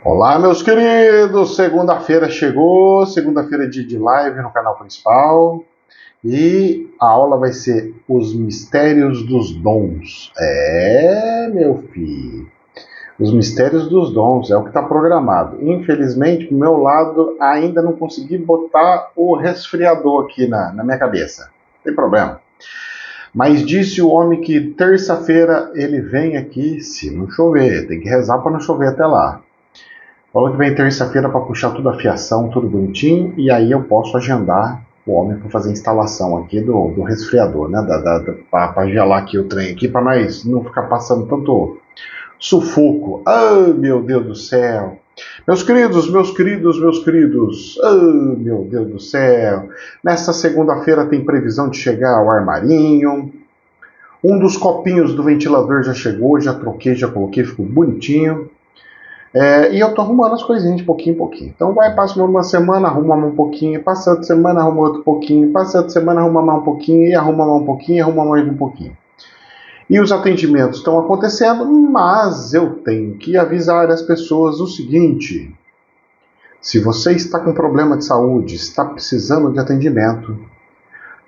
Olá, meus queridos! Segunda-feira chegou, segunda-feira é dia de live no canal principal e a aula vai ser Os Mistérios dos Dons. Meu filho, os Mistérios dos Dons é o que está programado. Infelizmente, do meu lado, ainda não consegui botar o resfriador aqui na minha cabeça. Não tem problema. Mas disse o homem que terça-feira ele vem aqui, se não chover. Tem que rezar para não chover até lá. Falou que vem terça-feira para puxar tudo a fiação, tudo bonitinho, e aí eu posso agendar o homem para fazer a instalação aqui do resfriador, né? Para gelar aqui o trem aqui, para nós não ficar passando tanto sufoco. Ai, meu Deus do céu! Meus queridos, meus queridos, meus queridos, ai, meu Deus do céu! Nesta segunda-feira tem previsão de chegar o armarinho. Um dos copinhos do ventilador já chegou, já troquei, já coloquei, ficou bonitinho. E eu tô arrumando as coisinhas de pouquinho em pouquinho. Então passa uma semana, arruma um pouquinho, passa outra semana, arruma outro pouquinho, passa outra semana, arruma mais um pouquinho, e arruma mais um pouquinho, e arruma mais um pouquinho. E os atendimentos estão acontecendo, mas eu tenho que avisar as pessoas o seguinte: se você está com problema de saúde, está precisando de atendimento,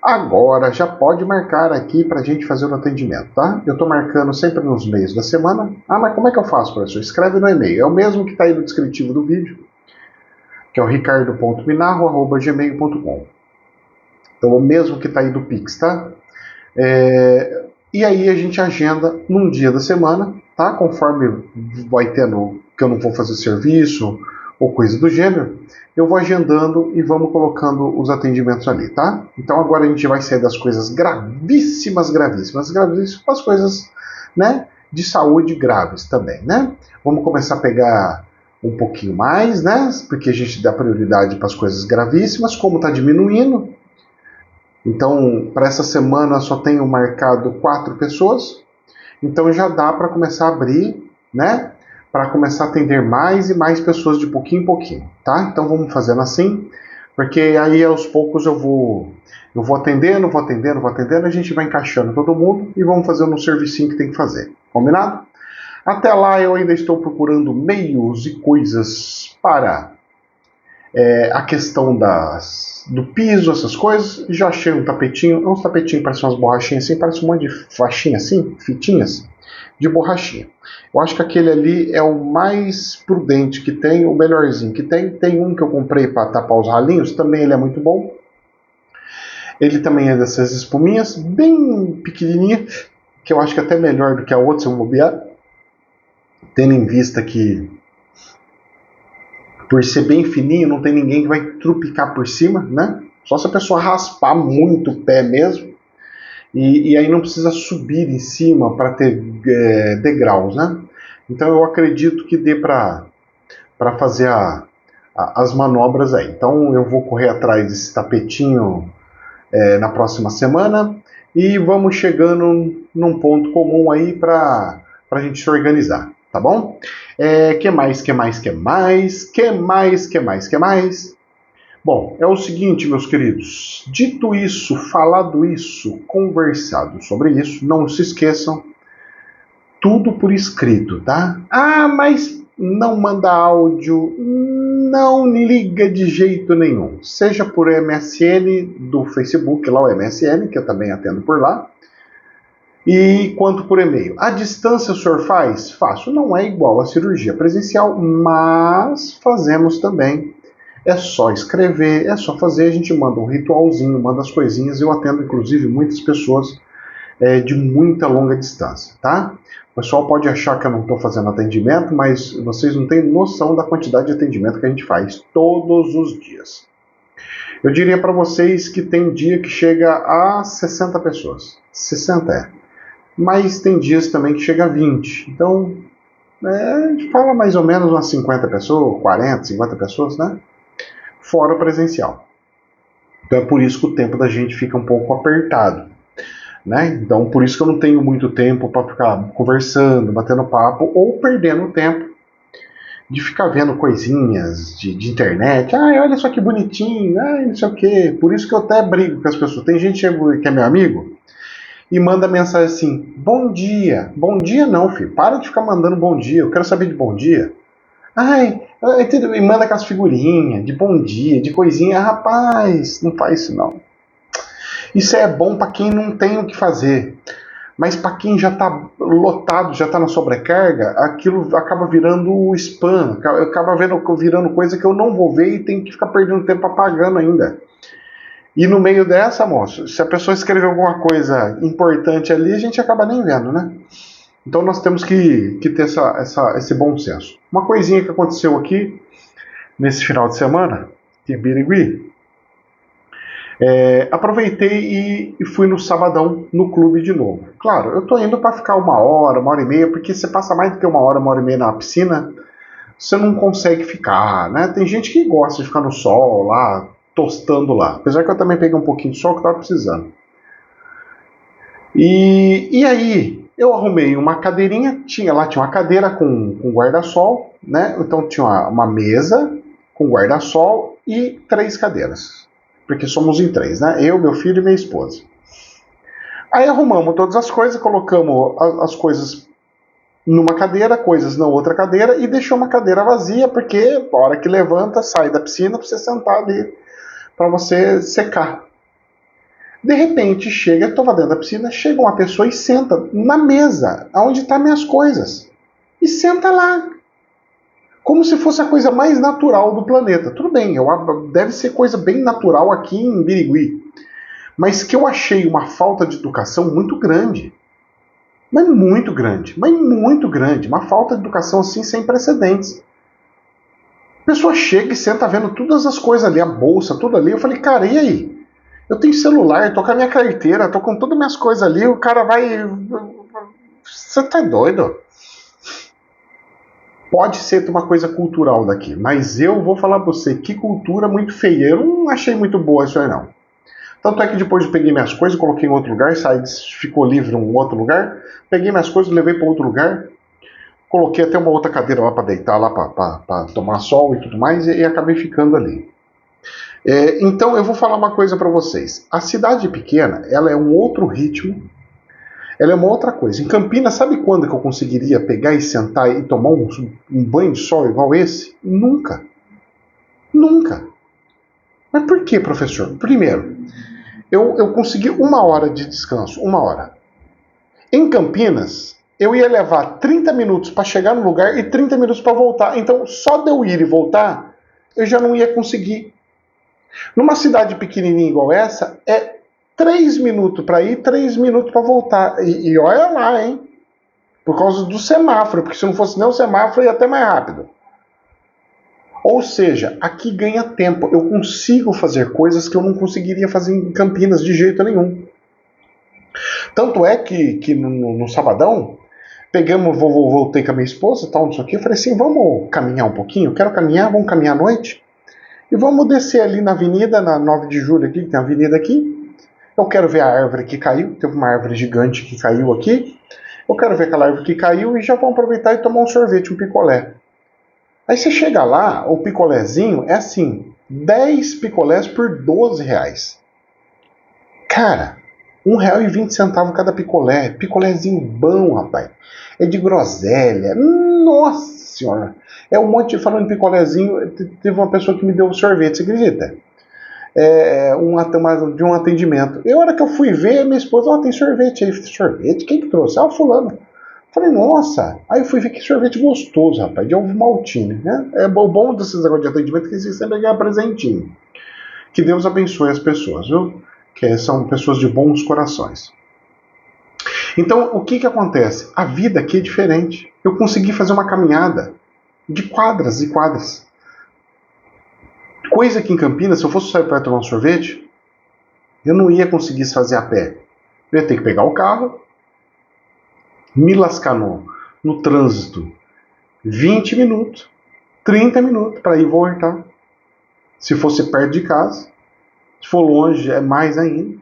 agora já pode marcar aqui para a gente fazer o atendimento, tá? Eu estou marcando sempre nos meios da semana. Ah, mas como é que eu faço, professor? Escreve no e-mail. É o mesmo que está aí no descritivo do vídeo, que é o ricardo.minarro@gmail.com. Então, o mesmo que está aí do Pix, tá? E aí a gente agenda num dia da semana, tá? Conforme vai tendo que eu não vou fazer serviço ou coisa do gênero, eu vou agendando e vamos colocando os atendimentos ali, tá? Então agora a gente vai sair das coisas gravíssimas para as coisas, né, de saúde graves também, né? Vamos começar a pegar um pouquinho mais, né? Porque a gente dá prioridade para as coisas gravíssimas, como está diminuindo. Então, para essa semana só tenho marcado 4 pessoas, então já dá para começar a abrir, né? Para começar a atender mais e mais pessoas de pouquinho em pouquinho, tá? Então vamos fazendo assim, porque aí aos poucos eu vou atendendo, a gente vai encaixando todo mundo e vamos fazendo um servicinho que tem que fazer, combinado? Até lá eu ainda estou procurando meios e coisas para a questão do piso, essas coisas. Já achei um tapetinho, uns tapetinhos, parecem umas borrachinhas assim, parece um monte de faixinha assim, fitinhas de borrachinha. Eu acho que aquele ali é o mais prudente que tem, o melhorzinho que tem. Tem um que eu comprei para tapar os ralinhos, também ele é muito bom. Ele também é dessas espuminhas, bem pequenininha, que eu acho que é até melhor do que a outra, se eu bobear, tendo em vista que por ser bem fininho, não tem ninguém que vai trupicar por cima, né? Só se a pessoa raspar muito o pé mesmo. E aí não precisa subir em cima para ter degraus, né? Então eu acredito que dê para fazer as manobras aí. Então eu vou correr atrás desse tapetinho na próxima semana e vamos chegando num ponto comum aí para a gente se organizar, tá bom? Que mais? Bom, é o seguinte, meus queridos. Dito isso, falado isso, conversado sobre isso, não se esqueçam, tudo por escrito, tá? Ah, mas não manda áudio, não liga de jeito nenhum. Seja por MSN do Facebook, lá o MSN, que eu também atendo por lá, e quanto por e-mail. A distância o senhor faz? Faço. Não é igual à cirurgia presencial, mas fazemos também. É só escrever, é só fazer, a gente manda um ritualzinho, manda as coisinhas. Eu atendo, inclusive, muitas pessoas de muita longa distância, tá? O pessoal pode achar que eu não estou fazendo atendimento, mas vocês não têm noção da quantidade de atendimento que a gente faz todos os dias. Eu diria para vocês que tem dia que chega a 60 pessoas. 60 mas tem dias também que chega a 20. Então, a gente fala mais ou menos umas 50 pessoas, 40, 50 pessoas, né? Fora o presencial. Então é por isso que o tempo da gente fica um pouco apertado, né? Então por isso que eu não tenho muito tempo para ficar conversando, batendo papo ou perdendo tempo de ficar vendo coisinhas de internet. Olha só que bonitinho, não sei o quê. Por isso que eu até brigo com as pessoas. Tem gente que é meu amigo e manda mensagem assim: bom dia. Bom dia não, filho. Para de ficar mandando bom dia. Eu quero saber de bom dia. Ai, entendeu? E manda aquelas figurinhas de bom dia, de coisinha. Rapaz, não faz isso não. Isso é bom para quem não tem o que fazer. Mas para quem já está lotado, já está na sobrecarga, aquilo acaba virando spam, acaba virando coisa que eu não vou ver e tenho que ficar perdendo tempo apagando ainda. E no meio dessa, moço, se a pessoa escrever alguma coisa importante ali, a gente acaba nem vendo, né? Então nós temos que ter esse bom senso. Uma coisinha que aconteceu aqui nesse final de semana, em Birigui, aproveitei e fui no sabadão no clube de novo. Claro, eu tô indo para ficar uma hora e meia, porque você passa mais do que uma hora e meia na piscina, você não consegue ficar, né? Tem gente que gosta de ficar no sol lá, tostando lá. Apesar que eu também peguei um pouquinho de sol que eu tava precisando. E aí, eu arrumei uma cadeirinha, tinha uma cadeira com guarda-sol, né? Então tinha uma mesa com guarda-sol e 3 cadeiras. Porque somos em 3, né? Eu, meu filho e minha esposa. Aí arrumamos todas as coisas, colocamos as coisas numa cadeira, coisas na outra cadeira e deixou uma cadeira vazia, porque a hora que levanta, sai da piscina para você sentar ali, para você secar. De repente, chega, eu estava dentro da piscina, chega uma pessoa e senta na mesa, onde estão minhas coisas. E senta lá. Como se fosse a coisa mais natural do planeta. Tudo bem, deve ser coisa bem natural aqui em Birigui. Mas que eu achei uma falta de educação muito grande. Mas muito grande. Mas muito grande. Uma falta de educação assim sem precedentes. A pessoa chega e senta vendo todas as coisas ali, a bolsa, tudo ali. Eu falei, cara, e aí? Eu tenho celular, tô com a minha carteira, tô com todas as minhas coisas ali, o cara vai. Você tá doido? Pode ser uma coisa cultural daqui, mas eu vou falar pra você, que cultura muito feia. Eu não achei muito boa isso aí, não. Tanto é que depois eu peguei minhas coisas, coloquei em outro lugar, saí, ficou livre em um outro lugar, peguei minhas coisas, levei para outro lugar, coloquei até uma outra cadeira lá para deitar, lá para tomar sol e tudo mais, e acabei ficando ali. Então eu vou falar uma coisa para vocês. A cidade pequena, ela é um outro ritmo, ela é uma outra coisa. Em Campinas, sabe quando que eu conseguiria pegar e sentar e tomar um banho de sol igual esse? Nunca. Nunca. Mas por que, professor? Primeiro, eu consegui 1 hora de descanso, 1 hora. Em Campinas, eu ia levar 30 minutos para chegar no lugar e 30 minutos para voltar. Então, só de eu ir e voltar, eu já não ia conseguir. Numa cidade pequenininha igual essa, é 3 minutos para ir, 3 minutos para voltar. E olha lá, hein? Por causa do semáforo, porque se não fosse nem o semáforo, ia até mais rápido. Ou seja, aqui ganha tempo. Eu consigo fazer coisas que eu não conseguiria fazer em Campinas de jeito nenhum. Tanto é que no sabadão, voltei com a minha esposa, tal, não sei o que, falei assim, vamos caminhar um pouquinho? Quero caminhar, vamos caminhar à noite? E vamos descer ali na avenida, na 9 de julho aqui, que tem a avenida aqui. Eu quero ver a árvore que caiu, teve uma árvore gigante que caiu aqui. Eu quero ver aquela árvore que caiu e já vamos aproveitar e tomar um sorvete, um picolé. Aí você chega lá, o picolézinho é assim, 10 picolés por R$12. Cara, R$1,20 cada picolé. Picolézinho bom, rapaz. É de groselha. Nossa senhora. É um monte de... Falando em picolézinho, teve uma pessoa que me deu sorvete, você acredita? De um atendimento. E a hora que eu fui ver, minha esposa, tem sorvete aí. Sorvete? Quem que trouxe? Ah, o fulano. Falei, nossa. Aí eu fui ver que sorvete gostoso, rapaz, de ovo maltine, né? É bom desses negócios de atendimento que vocês sempre ganham presentinho. Que Deus abençoe as pessoas, viu? Que são pessoas de bons corações. Então, o que acontece? A vida aqui é diferente. Eu consegui fazer uma caminhada de quadras e quadras. Coisa que em Campinas, se eu fosse sair para tomar um sorvete, eu não ia conseguir fazer a pé. Eu ia ter que pegar o carro, me lascar no trânsito 20 minutos, 30 minutos para ir e voltar. Se fosse perto de casa, se for longe, é mais ainda.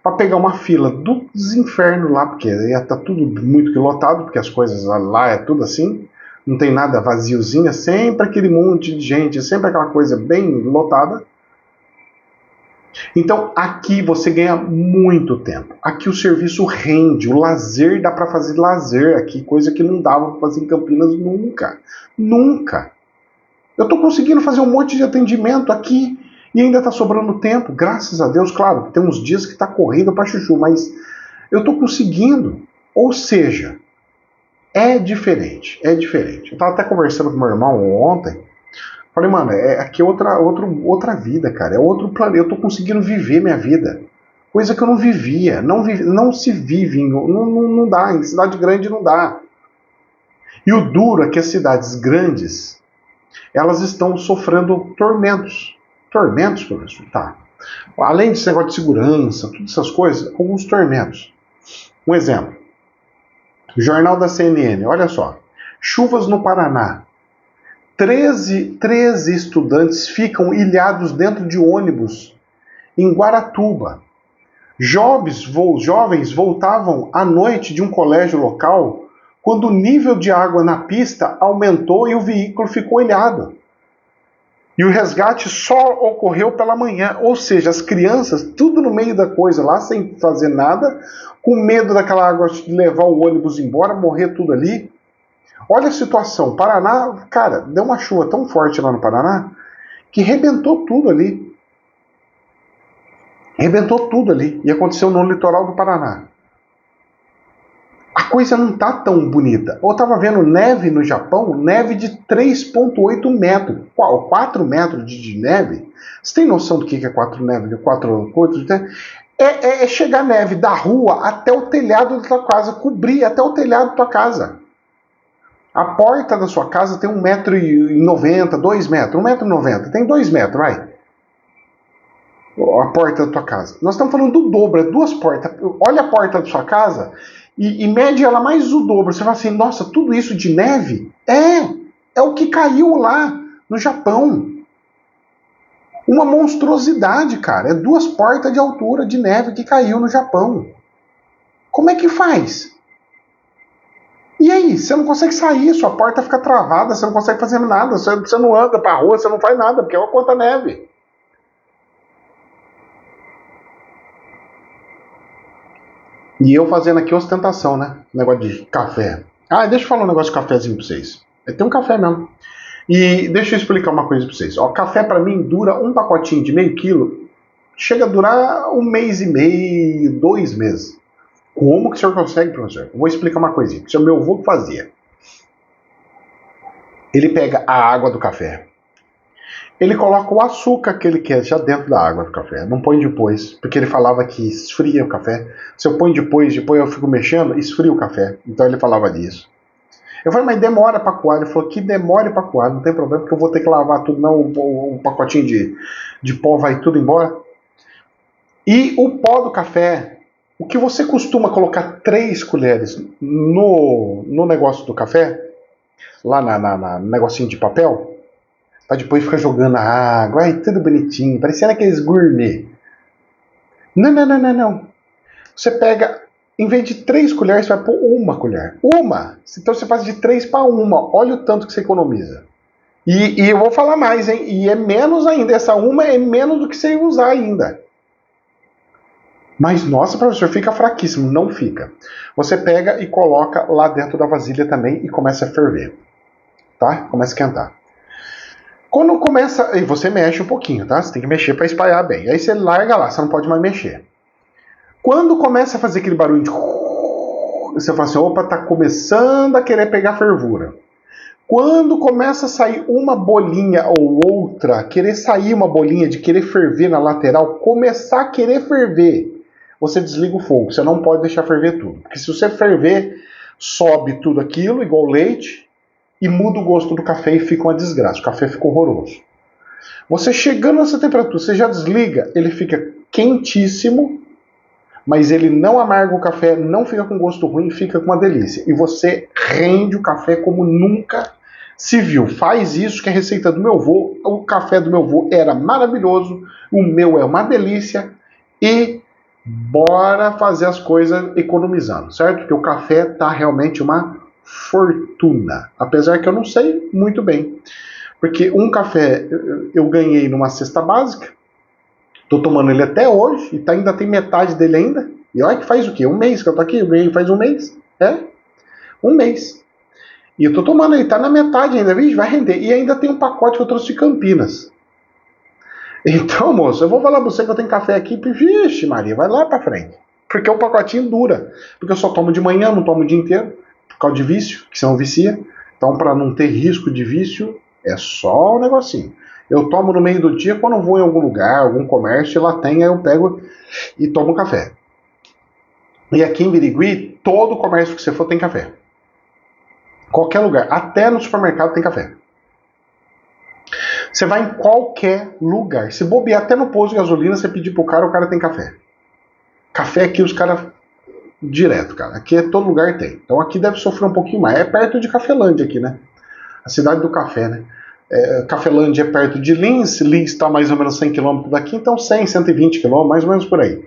Para pegar uma fila dos infernos lá, porque ia estar tudo muito lotado, porque as coisas lá é tudo assim, não tem nada vaziozinho, é sempre aquele monte de gente, é sempre aquela coisa bem lotada. Então aqui você ganha muito tempo. Aqui o serviço rende, o lazer dá para fazer lazer aqui, coisa que não dava para fazer em Campinas nunca. Nunca. Eu estou conseguindo fazer um monte de atendimento aqui e ainda está sobrando tempo, graças a Deus. Claro, tem uns dias que está correndo para chuchu, mas eu estou conseguindo. Ou seja, é diferente, é diferente. Eu estava até conversando com meu irmão ontem. Falei, mano, aqui é outra vida, cara. É outro planeta. Eu estou conseguindo viver minha vida. Coisa que eu não vivia. Não se vive. Não dá. Em cidade grande não dá. E o duro é que as cidades grandes, elas estão sofrendo tormentos. Tormentos, professor? Tá. Além desse negócio de segurança, todas essas coisas, alguns tormentos. Um exemplo. Jornal da CNN, olha só. Chuvas no Paraná. 13 estudantes ficam ilhados dentro de ônibus em Guaratuba. Jovens voltavam à noite de um colégio local quando o nível de água na pista aumentou e o veículo ficou ilhado. E o resgate só ocorreu pela manhã, ou seja, as crianças, tudo no meio da coisa lá, sem fazer nada, com medo daquela água levar o ônibus embora, morrer tudo ali. Olha a situação, Paraná, cara, deu uma chuva tão forte lá no Paraná, que rebentou tudo ali. Rebentou tudo ali, e aconteceu no litoral do Paraná. A coisa não tá tão bonita. Eu tava vendo neve no Japão, neve de 3,8 metros. 4 metros de neve. Você tem noção do que é 4 neve? 4 é chegar neve da rua até o telhado da tua casa, cobrir até o telhado da tua casa. A porta da sua casa tem 1,90 m, 2 metros, 1,90 m, tem 2 metros, vai. A porta da tua casa. Nós estamos falando do dobro, é 2 portas. Olha a porta da sua casa e mede ela mais o dobro. Você fala assim, nossa, tudo isso de neve? É o que caiu lá no Japão. Uma monstruosidade, cara. É 2 portas de altura de neve que caiu no Japão. Como é que faz? E aí, você não consegue sair, sua porta fica travada, você não consegue fazer nada, você não anda pra rua, você não faz nada, porque é uma quanta neve. E eu fazendo aqui ostentação, né? Negócio de café. Ah, deixa eu falar um negócio de cafezinho pra vocês. Tem um café mesmo. E deixa eu explicar uma coisa pra vocês. Ó, café pra mim dura um pacotinho de meio quilo, chega a durar 1,5 mês, 2 meses. Como que o senhor consegue, professor? Eu vou explicar uma coisinha. Isso é o meu avô que fazia. Ele pega a água do café. Ele coloca o açúcar que ele quer já dentro da água do café. Não põe depois, porque ele falava que esfria o café. Se eu ponho depois eu fico mexendo, esfria o café. Então ele falava disso. Eu falei, mas demora para coar. Ele falou que demore para coar, não tem problema, porque eu vou ter que lavar tudo, não. O pacotinho de pó vai tudo embora. E o pó do café, o que você costuma colocar 3 colheres no negócio do café, lá no negocinho de papel, para depois ficar jogando a água, ai, tudo bonitinho, parecendo aqueles gourmet. Não. Você pega, em vez de 3 colheres, você vai pôr 1 colher. Então você faz de 3 para 1. Olha o tanto que você economiza. E eu vou falar mais, hein? E é menos ainda. Essa 1 é menos do que você usar ainda. Mas, nossa, professor, fica fraquíssimo. Não fica. Você pega e coloca lá dentro da vasilha também e começa a ferver. Tá? Começa a esquentar. Quando começa... E você mexe um pouquinho, tá? Você tem que mexer para espalhar bem. Aí você larga lá, você não pode mais mexer. Quando começa a fazer aquele barulho de... Você fala assim, opa, tá começando a querer pegar fervura. Quando começa a sair uma bolinha ou outra, querer sair uma bolinha de querer ferver na lateral, começar a querer ferver, você desliga o fogo. Você não pode deixar ferver tudo. Porque se você ferver, sobe tudo aquilo, igual leite, e muda o gosto do café e fica uma desgraça. O café fica horroroso. Você chegando nessa temperatura, você já desliga, ele fica quentíssimo, mas ele não amarga o café, não fica com gosto ruim, fica com uma delícia. E você rende o café como nunca se viu. Faz isso, que é a receita do meu avô. O café do meu avô era maravilhoso, o meu é uma delícia. E bora fazer as coisas economizando, certo? Porque o café tá realmente uma fortuna. Apesar que eu não sei muito bem. Porque um café eu ganhei numa cesta básica, tô tomando ele até hoje e ainda tem metade dele ainda. E olha que faz o quê? 1 mês que eu tô aqui, eu ganhei faz 1 mês. 1 mês. E eu tô tomando aí, tá na metade ainda, vixe, vai render. E ainda tem um pacote que eu trouxe de Campinas. Então, moço, eu vou falar pra você que eu tenho café aqui, vixe, Maria, vai lá pra frente. Porque o pacotinho dura. Porque eu só tomo de manhã, não tomo o dia inteiro, por causa de vício, que senão vicia. Então, para não ter risco de vício, é só um negocinho. Eu tomo no meio do dia quando eu vou em algum lugar, algum comércio, e lá tem, aí eu pego e tomo café. E aqui em Birigui, todo comércio que você for tem café. Qualquer lugar, até no supermercado tem café. Você vai em qualquer lugar. Se bobear até no posto de gasolina, você pedir pro cara, o cara tem café. Café aqui os caras direto, cara. Aqui é todo lugar tem. Então aqui deve sofrer um pouquinho mais. É perto de Cafelândia aqui, né? A cidade do café, né? Cafelândia é perto de Lins. Lins está mais ou menos 100 km daqui, então 100, 120 km, mais ou menos por aí.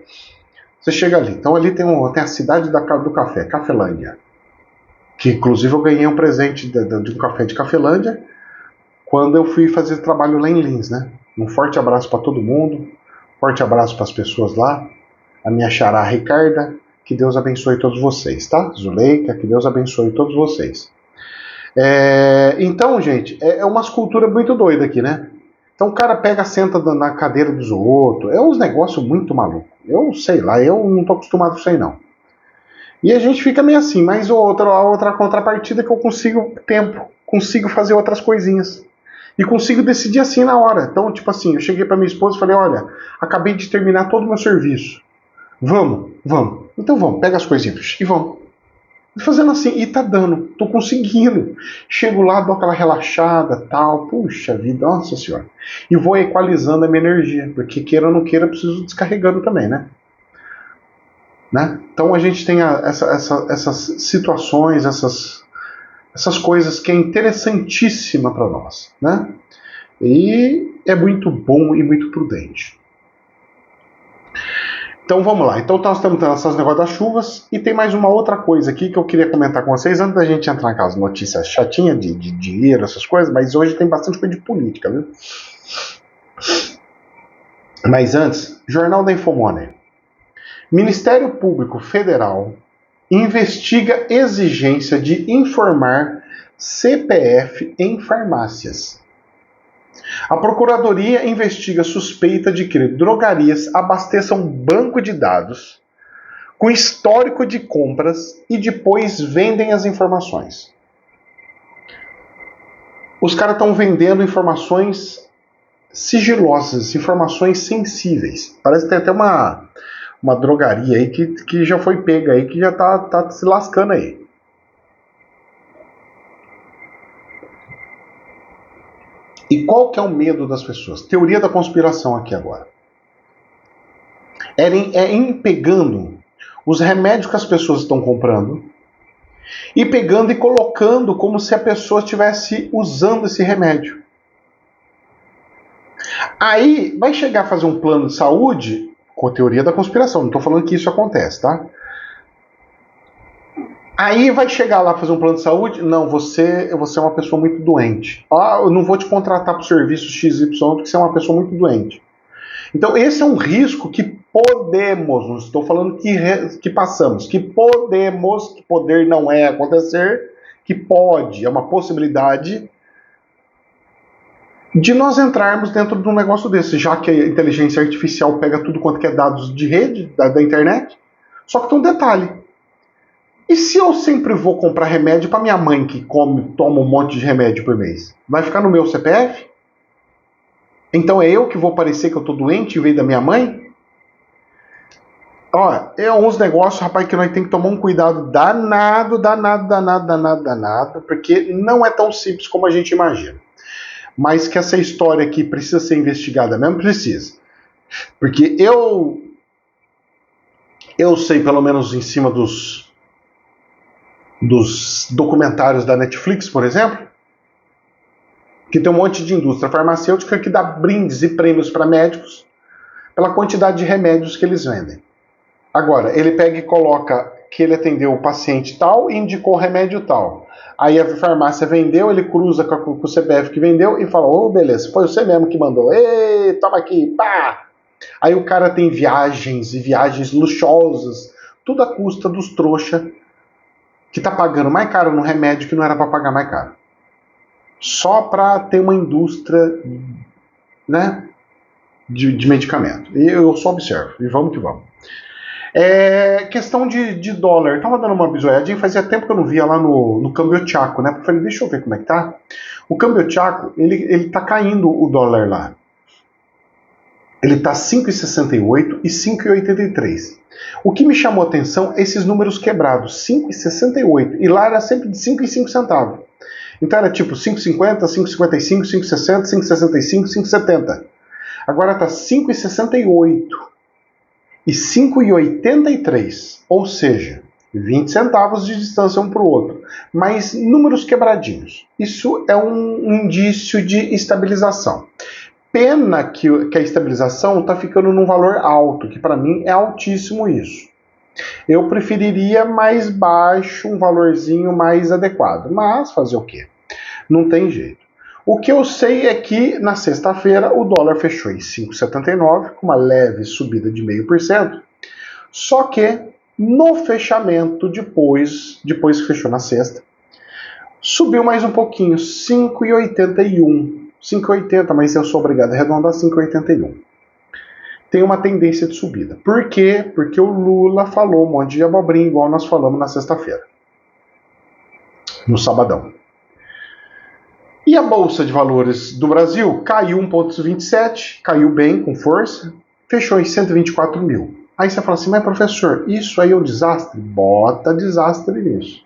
Você chega ali. Então ali tem a cidade do café, Cafelândia. Que inclusive eu ganhei um presente de um café de Cafelândia quando eu fui fazer trabalho lá em Lins, né? Um forte abraço para todo mundo. Forte abraço para as pessoas lá. A minha xará Ricarda, que Deus abençoe todos vocês, tá? Zuleika, que Deus abençoe todos vocês. Então, gente, é umas culturas muito doidas aqui, né? Então o cara pega, senta na cadeira dos outros, é uns negócios muito malucos. Eu sei lá, eu não tô acostumado com isso aí não. E a gente fica meio assim, mas a outra contrapartida é que eu consigo tempo, consigo fazer outras coisinhas. E consigo decidir assim na hora. Então, tipo assim, eu cheguei pra minha esposa e falei, olha, acabei de terminar todo o meu serviço. Vamos. Então vamos, pega as coisinhas e vamos. E fazendo assim, e tá dando, tô conseguindo. Chego lá, dou aquela relaxada, tal, puxa vida, nossa senhora. E vou equalizando a minha energia, porque queira ou não queira, eu preciso descarregando também, né? Então a gente tem essas situações, essas coisas que é interessantíssima para nós, né? E é muito bom e muito prudente. Então vamos lá. Então nós estamos tendo esses negócios das chuvas e tem mais uma outra coisa aqui que eu queria comentar com vocês antes da gente entrar naquelas notícias chatinhas de dinheiro, essas coisas, mas hoje tem bastante coisa de política, viu? Mas antes, Jornal da Infomoney. Ministério Público Federal investiga exigência de informar CPF em farmácias. A Procuradoria investiga suspeita de que drogarias abasteçam banco de dados com histórico de compras e depois vendem as informações. Os caras estão vendendo informações sigilosas, informações sensíveis. Parece que tem até uma drogaria aí que já foi pega aí, que já tá se lascando aí. E qual que é o medo das pessoas? Teoria da conspiração aqui agora. É pegando os remédios que as pessoas estão comprando e pegando e colocando como se a pessoa estivesse usando esse remédio. Aí vai chegar a fazer um plano de saúde com a teoria da conspiração. Não estou falando que isso acontece, tá? Aí vai chegar lá fazer um plano de saúde. Não, você é uma pessoa muito doente. Eu não vou te contratar para o serviço XY porque você é uma pessoa muito doente. Então esse é um risco que podemos, não estou falando que passamos, que podemos, que poder não é acontecer, que pode, é uma possibilidade de nós entrarmos dentro de um negócio desse, já que a inteligência artificial pega tudo quanto que é dados de rede, da internet. Só que tem um detalhe. E se eu sempre vou comprar remédio para minha mãe que toma um monte de remédio por mês? Vai ficar no meu CPF? Então é eu que vou parecer que eu tô doente em vez da minha mãe? É uns negócios, rapaz, que nós temos que tomar um cuidado danado, porque não é tão simples como a gente imagina. Mas que essa história aqui precisa ser investigada mesmo, precisa. Porque eu sei, pelo menos em cima dos documentários da Netflix, por exemplo, que tem um monte de indústria farmacêutica que dá brindes e prêmios para médicos pela quantidade de remédios que eles vendem. Agora, ele pega e coloca que ele atendeu o paciente tal e indicou o remédio tal. Aí a farmácia vendeu, ele cruza com o CPF que vendeu e fala, beleza, foi você mesmo que mandou. Ei, toma aqui, pá! Aí o cara tem viagens e viagens luxuosas, tudo à custa dos trouxa que está pagando mais caro no remédio que não era para pagar mais caro. Só para ter uma indústria, né, de medicamento. E eu só observo. E vamos que vamos. Questão de dólar. Tava dando uma bisoiadinha, fazia tempo que eu não via lá no câmbio Chaco, né? Eu falei, deixa eu ver como é que tá. O câmbio Chaco, ele tá caindo o dólar lá. Ele tá 5,68 e 5,83. O que me chamou a atenção é esses números quebrados, 5,68. E lá era sempre de 5 e 5 centavos. Então era tipo 5,50, 5,55, 5,60, 5,65, 5,70. Agora tá 5,68 e 5,83, ou seja, 20 centavos de distância um para o outro, mas números quebradinhos. Isso é um indício de estabilização. Pena que a estabilização está ficando num valor alto, que para mim é altíssimo isso. Eu preferiria mais baixo, um valorzinho mais adequado, mas fazer o quê? Não tem jeito. O que eu sei é que na sexta-feira o dólar fechou em 5,79, com uma leve subida de 0,5%, só que no fechamento, depois que fechou na sexta, subiu mais um pouquinho, 5,81. 5,80, mas eu sou obrigado a arredondar 5,81. Tem uma tendência de subida. Por quê? Porque o Lula falou um monte de abobrinha, igual nós falamos na sexta-feira, no sabadão. E a Bolsa de Valores do Brasil caiu 1,27, caiu bem, com força, fechou em 124 mil. Aí você fala assim, mas professor, isso aí é um desastre? Bota desastre nisso.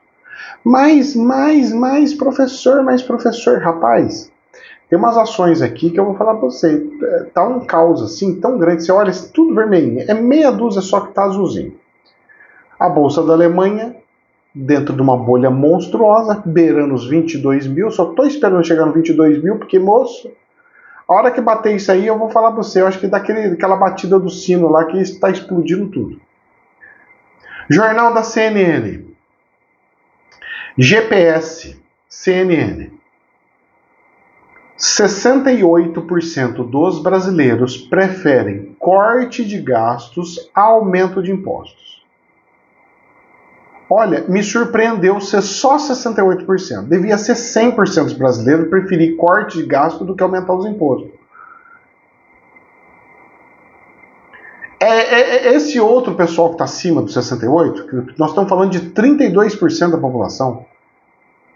Mas professor, rapaz, tem umas ações aqui que eu vou falar para você, tá um caos assim, tão grande, você olha, tudo vermelhinho, é meia dúzia só que tá azulzinho. A Bolsa da Alemanha, dentro de uma bolha monstruosa, beirando os 22 mil, só tô esperando chegar no 22 mil, porque, moço, a hora que bater isso aí, eu vou falar pra você, eu acho que daquela batida do sino lá que está explodindo tudo. Jornal da CNN. GPS, CNN. 68% dos brasileiros preferem corte de gastos a aumento de impostos. Olha, me surpreendeu ser só 68%. Devia ser 100% dos brasileiros preferir corte de gasto do que aumentar os impostos. Esse outro pessoal que está acima dos 68%, nós estamos falando de 32% da população.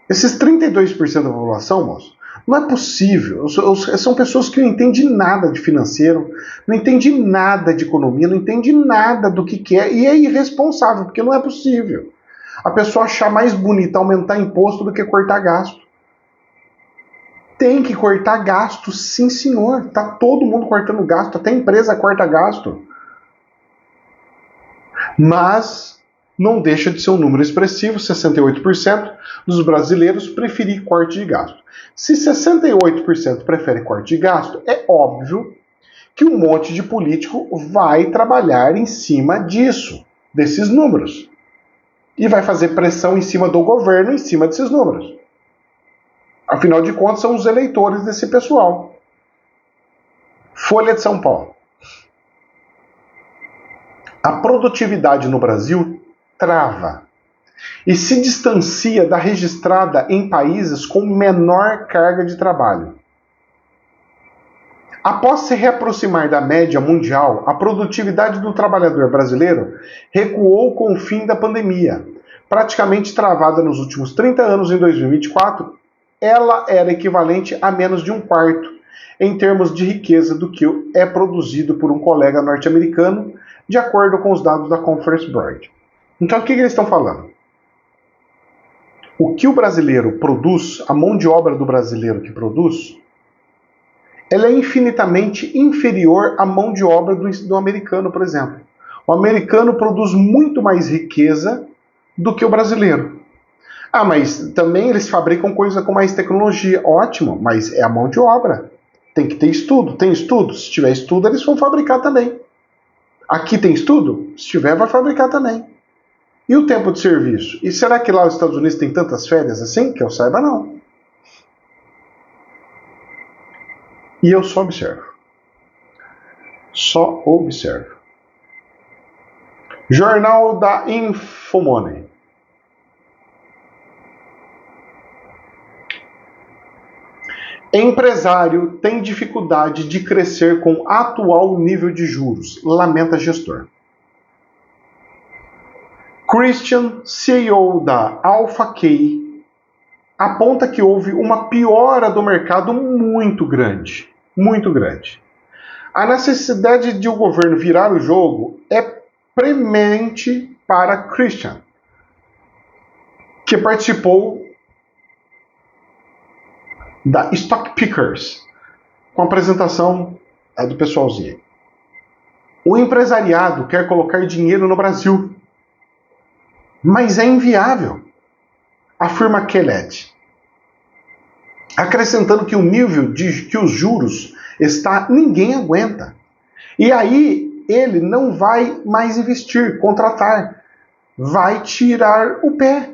Esses 32% da população, moço, não é possível. São pessoas que não entendem nada de financeiro, não entendem nada de economia, não entendem nada do que é, e é irresponsável, porque não é possível a pessoa achar mais bonito aumentar imposto do que cortar gasto. Tem que cortar gasto, sim senhor. Tá todo mundo cortando gasto, até a empresa corta gasto. Mas não deixa de ser um número expressivo, 68% dos brasileiros preferir corte de gasto. Se 68% prefere corte de gasto, é óbvio que um monte de político vai trabalhar em cima disso, desses números. E vai fazer pressão em cima do governo, em cima desses números. Afinal de contas, são os eleitores desse pessoal. Folha de São Paulo. A produtividade no Brasil trava e se distancia da registrada em países com menor carga de trabalho. Após se reaproximar da média mundial, a produtividade do trabalhador brasileiro recuou com o fim da pandemia. Praticamente travada nos últimos 30 anos, em 2024, ela era equivalente a menos de um quarto em termos de riqueza do que é produzido por um colega norte-americano, de acordo com os dados da Conference Board. Então, o que eles estão falando? O que o brasileiro produz, a mão de obra do brasileiro que produz, ela é infinitamente inferior à mão de obra do americano, por exemplo. O americano produz muito mais riqueza do que o brasileiro. Ah, mas também eles fabricam coisa com mais tecnologia. Ótimo, mas é a mão de obra. Tem que ter estudo. Tem estudo? Se tiver estudo, eles vão fabricar também. Aqui tem estudo? Se tiver, vai fabricar também. E o tempo de serviço? E será que lá nos Estados Unidos tem tantas férias assim? Que eu saiba, não. E eu só observo. Só observo. Jornal da Infomoney. Empresário tem dificuldade de crescer com atual nível de juros, lamenta gestor. Christian, CEO da AlphaKey, aponta que houve uma piora do mercado muito grande. Muito grande. A necessidade de o governo virar o jogo é premente para Christian, que participou da Stock Pickers, com a apresentação do pessoalzinho. O empresariado quer colocar dinheiro no Brasil, mas é inviável, afirma Kellett, acrescentando que o nível de que os juros está, ninguém aguenta. E aí ele não vai mais investir, contratar, vai tirar o pé.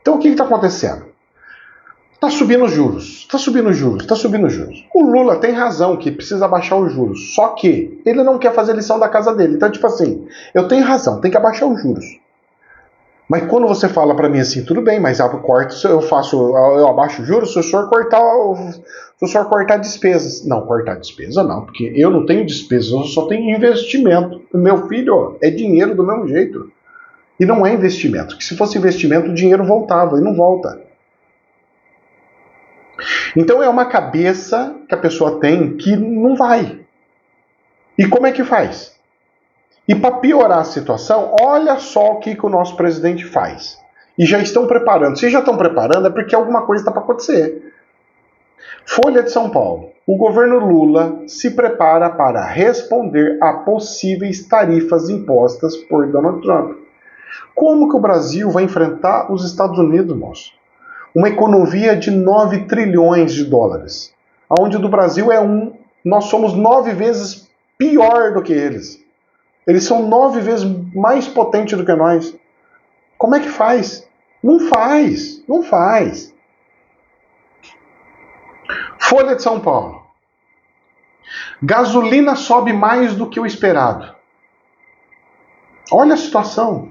Então o que está acontecendo? Está subindo os juros, está subindo os juros, está subindo os juros. O Lula tem razão que precisa baixar os juros, só que ele não quer fazer lição da casa dele. Então, tipo assim, eu tenho razão, tem que abaixar os juros. Mas quando você fala para mim assim, tudo bem, mas eu abaixo os juros se o senhor cortar despesas. Não, cortar despesa não, porque eu não tenho despesas, eu só tenho investimento. Meu filho, é dinheiro do mesmo jeito. E não é investimento, porque se fosse investimento o dinheiro voltava, e não volta. Então é uma cabeça que a pessoa tem que não vai. E como é que faz? E para piorar a situação, olha só o que o nosso presidente faz. E já estão preparando. Se já estão preparando, é porque alguma coisa está para acontecer. Folha de São Paulo. O governo Lula se prepara para responder a possíveis tarifas impostas por Donald Trump. Como que o Brasil vai enfrentar os Estados Unidos, moço? Uma economia de 9 trilhões de dólares. Onde o do Brasil é nós somos 9 vezes pior do que eles. Eles são 9 vezes mais potentes do que nós. Como é que faz? Não faz. Não faz. Folha de São Paulo. Gasolina sobe mais do que o esperado. Olha a situação.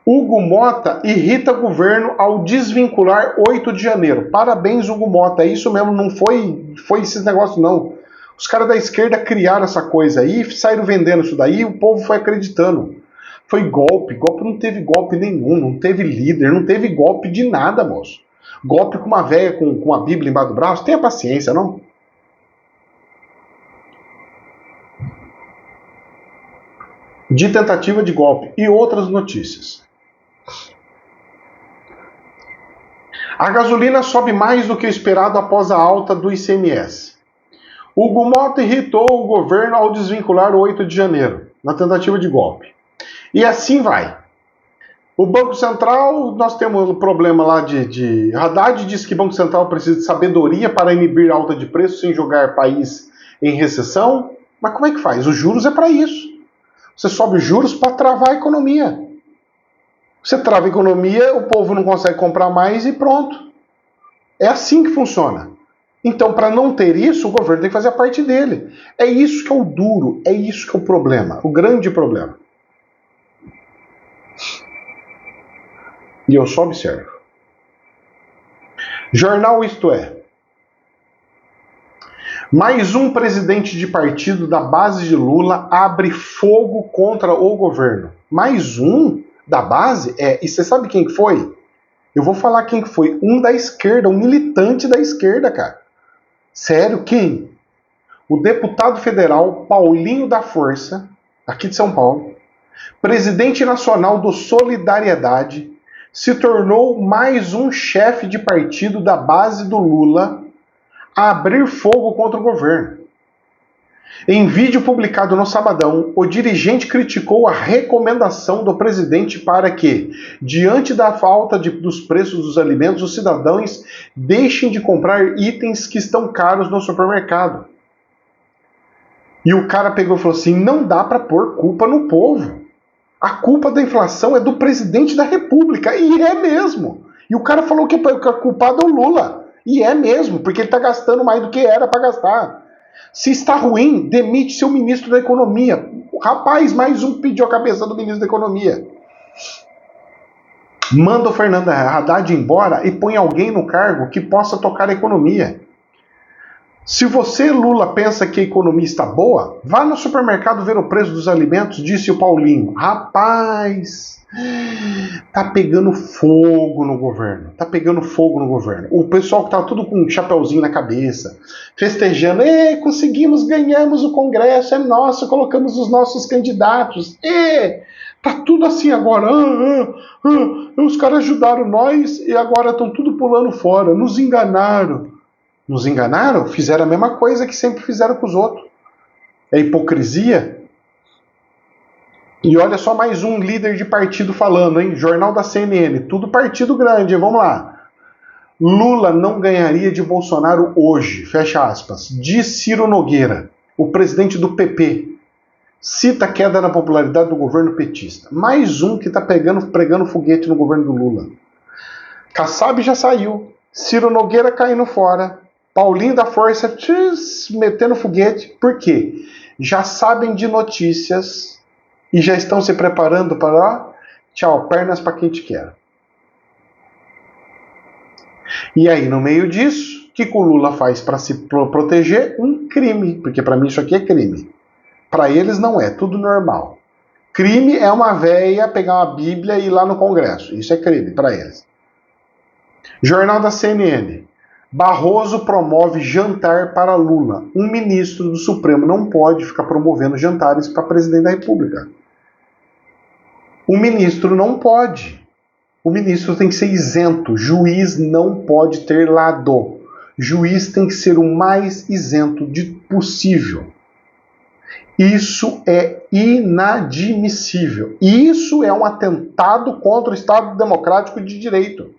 Hugo Mota irrita governo ao desvincular 8 de janeiro. Parabéns, Hugo Mota. É isso mesmo, não foi esses negócios, não. Os caras da esquerda criaram essa coisa aí, saíram vendendo isso daí e o povo foi acreditando. Foi golpe. Golpe não teve golpe nenhum, não teve líder, não teve golpe de nada, moço. Golpe com uma velha com a Bíblia embaixo do braço, tenha paciência, não? De tentativa de golpe e outras notícias. A gasolina sobe mais do que o esperado após a alta do ICMS. Hugo Mota irritou o governo ao desvincular o 8 de janeiro, na tentativa de golpe. E assim vai. O Banco Central, nós temos um problema lá de Haddad diz que o Banco Central precisa de sabedoria para inibir alta de preço sem jogar país em recessão. Mas como é que faz? Os juros é para isso. Você sobe os juros para travar a economia. Você trava a economia, o povo não consegue comprar mais e pronto. É assim que funciona. Então, para não ter isso, o governo tem que fazer a parte dele. É isso que é o duro, é isso que é o problema, o grande problema. E eu só observo. Jornal Isto É. Mais um presidente de partido da base de Lula abre fogo contra o governo. Mais um da base? E você sabe quem foi? Eu vou falar quem foi. Um da esquerda, um militante da esquerda, cara. Sério, quem? O deputado federal Paulinho da Força, aqui de São Paulo, presidente nacional do Solidariedade, se tornou mais um chefe de partido da base do Lula a abrir fogo contra o governo. Em vídeo publicado no Sabadão, o dirigente criticou a recomendação do presidente para que, diante da falta dos preços dos alimentos, os cidadãos deixem de comprar itens que estão caros no supermercado. E o cara pegou e falou assim, não dá para pôr culpa no povo. A culpa da inflação é do presidente da República. E é mesmo. E o cara falou que o culpado é o Lula. E é mesmo, porque ele está gastando mais do que era para gastar. Se está ruim, demite seu ministro da Economia. Rapaz, mais um pediu a cabeça do ministro da Economia. Manda o Fernando Haddad embora e põe alguém no cargo que possa tocar a economia. Se você, Lula, pensa que a economia está boa, vá no supermercado ver o preço dos alimentos, disse o Paulinho. Rapaz, tá pegando fogo no governo. Tá pegando fogo no governo. O pessoal que tá tudo com um chapeuzinho na cabeça, festejando. Conseguimos, ganhamos o Congresso, é nosso, colocamos os nossos candidatos. Tá tudo assim agora. Os caras ajudaram nós e agora estão tudo pulando fora. Nos enganaram. Nos enganaram? Fizeram a mesma coisa que sempre fizeram com os outros. É hipocrisia. E olha só mais um líder de partido falando, hein? Jornal da CNN, tudo partido grande, vamos lá. Lula não ganharia de Bolsonaro hoje, fecha aspas. Diz Ciro Nogueira, o presidente do PP. Cita a queda na popularidade do governo petista. Mais um que está pregando foguete no governo do Lula. Kassab já saiu. Ciro Nogueira caindo fora. Paulinho da Força metendo foguete. Por quê? Já sabem de notícias e já estão se preparando para tchau, pernas para quem te quer. E aí, no meio disso, o que o Lula faz para se proteger? Um crime, porque para mim isso aqui é crime. Para eles não é, tudo normal. Crime é uma véia pegar uma Bíblia e ir lá no Congresso. Isso é crime para eles. Jornal da CNN. Barroso promove jantar para Lula. Um ministro do Supremo não pode ficar promovendo jantares para presidente da República. O ministro não pode. O ministro tem que ser isento. Juiz não pode ter lado. Juiz tem que ser o mais isento possível. Isso é inadmissível. Isso é um atentado contra o Estado Democrático de Direito.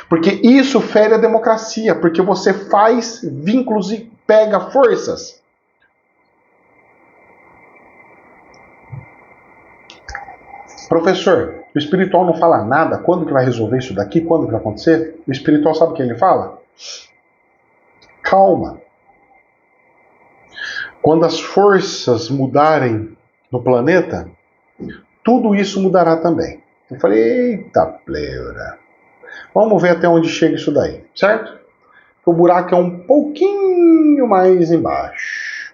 Porque isso fere a democracia, porque você faz vínculos e pega forças. Professor, o espiritual não fala nada. Quando que vai resolver isso daqui? Quando que vai acontecer? O espiritual sabe o que ele fala? Calma. Quando as forças mudarem no planeta, tudo isso mudará também. Eu falei, eita pleura. Vamos ver até onde chega isso daí, certo? O buraco é um pouquinho mais embaixo.